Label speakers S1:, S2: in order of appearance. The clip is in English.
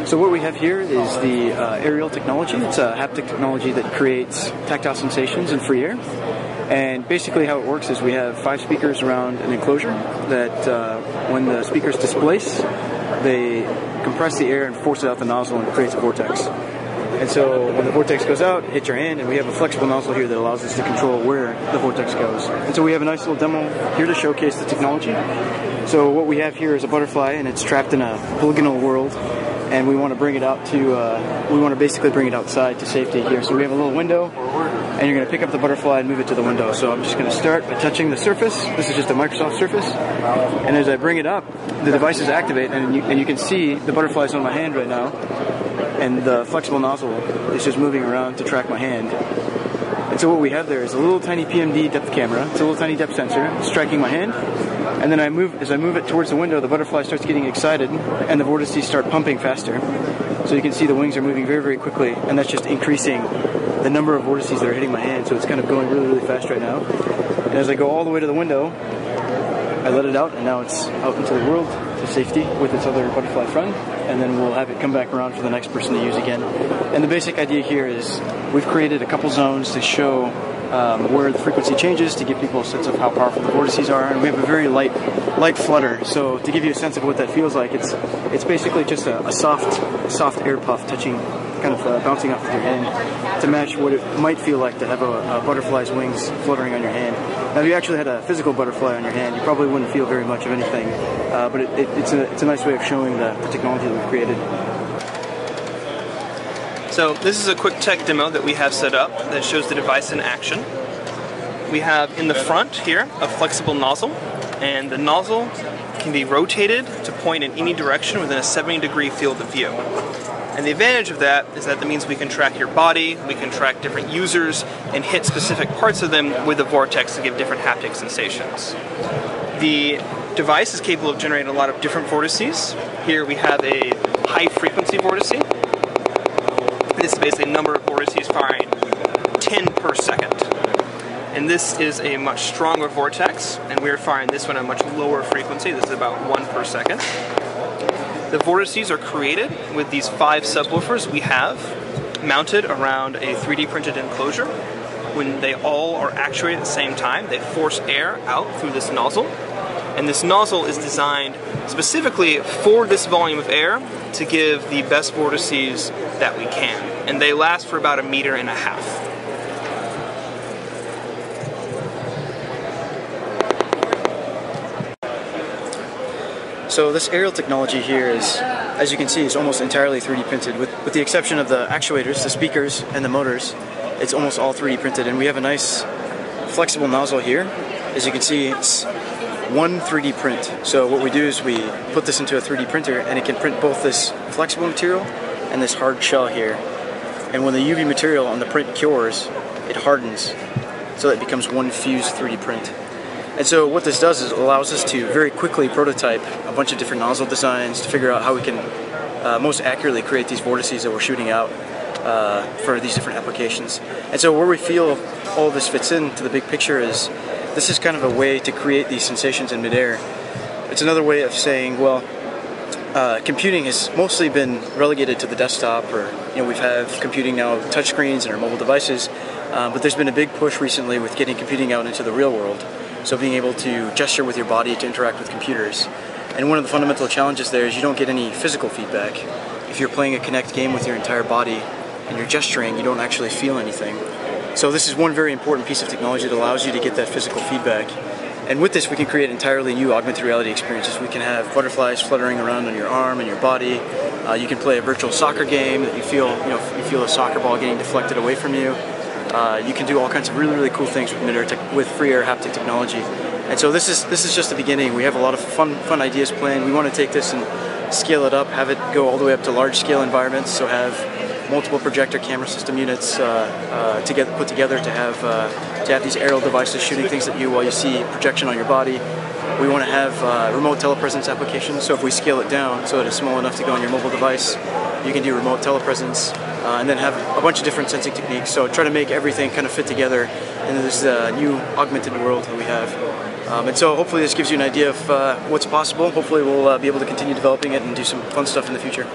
S1: So what we have here is the AIREAL technology. It's a haptic technology that creates tactile sensations in free air. And basically how it works is we have 5 speakers around an enclosure that when the speakers displace, they compress the air and force it out the nozzle and it creates a vortex. And so when the vortex goes out, it hits your hand, and we have a flexible nozzle here that allows us to control where the vortex goes. And so we have a nice little demo here to showcase the technology. So what we have here is a butterfly, and it's trapped in a polygonal world, and we want to bring it out to, we want to basically bring it outside to safety here. So we have a little window, and you're going to pick up the butterfly and move it to the window. So I'm just going to start by touching the surface. This is just a Microsoft Surface. And as I bring it up, the devices activate, and you can see the butterfly's on my hand right now. And the flexible nozzle is just moving around to track my hand. And so what we have there is a little tiny PMD depth camera. It's a little tiny depth sensor. It's tracking my hand. And then as I move it towards the window, the butterfly starts getting excited, and the vortices start pumping faster. So you can see the wings are moving very, very quickly, and that's just increasing the number of vortices that are hitting my hand. So it's kind of going really, really fast right now. And as I go all the way to the window, I let it out, and now it's out into the world to safety with its other butterfly friend, and then we'll have it come back around for the next person to use again. And the basic idea here is we've created a couple zones to show where the frequency changes to give people a sense of how powerful the vortices are, and we have a very light flutter. So to give you a sense of what that feels like, it's basically just a soft air puff touching, kind of bouncing off of your hand to match what it might feel like to have a butterfly's wings fluttering on your hand. Now, if you actually had a physical butterfly on your hand, you probably wouldn't feel very much of anything, but it's a nice way of showing the technology that we've created.
S2: So this is a quick tech demo that we have set up that shows the device in action. We have in the front here a flexible nozzle, and the nozzle can be rotated to point in any direction within a 70-degree field of view. And the advantage of that is that means we can track your body, we can track different users, and hit specific parts of them with a vortex to give different haptic sensations. The device is capable of generating a lot of different vortices. Here we have a high-frequency vortice. This is basically a number of vortices firing 10 per second. And this is a much stronger vortex, and we're firing this one at a much lower frequency. This is about 1 per second. The vortices are created with these 5 subwoofers we have mounted around a 3D printed enclosure. When they all are actuated at the same time, they force air out through this nozzle. And this nozzle is designed specifically for this volume of air to give the best vortices that we can. And they last for about 1.5 meters.
S1: So this AIREAL technology here is, as you can see, is almost entirely 3D printed, with the exception of the actuators, the speakers, and the motors. It's almost all 3D printed, and we have a nice flexible nozzle here. As you can see, it's one 3D print. So what we do is we put this into a 3D printer, and it can print both this flexible material and this hard shell here. And when the UV material on the print cures, it hardens, so it becomes one fused 3D print. And so what this does is it allows us to very quickly prototype a bunch of different nozzle designs to figure out how we can most accurately create these vortices that we're shooting out for these different applications. And so where we feel all this fits into the big picture is this is kind of a way to create these sensations in midair. It's another way of saying, well, computing has mostly been relegated to the desktop, or we have computing now with touchscreens and our mobile devices, but there's been a big push recently with getting computing out into the real world. So being able to gesture with your body to interact with computers. And one of the fundamental challenges there is you don't get any physical feedback. If you're playing a Kinect game with your entire body and you're gesturing, you don't actually feel anything. So this is one very important piece of technology that allows you to get that physical feedback. And with this we can create entirely new augmented reality experiences. We can have butterflies fluttering around on your arm and your body. You can play a virtual soccer game that you feel a soccer ball getting deflected away from you. You can do all kinds of really, really cool things with free air haptic technology. And so this is just the beginning. We have a lot of fun ideas planned. We want to take this and scale it up, have it go all the way up to large scale environments, so have multiple projector camera system units put together to have these AIREAL devices shooting things at you while you see projection on your body. We want to have remote telepresence applications, so if we scale it down so that it's small enough to go on your mobile device, you can do remote telepresence, and then have a bunch of different sensing techniques. So try to make everything kind of fit together in this new augmented world that we have. And so hopefully this gives you an idea of what's possible. Hopefully we'll be able to continue developing it and do some fun stuff in the future.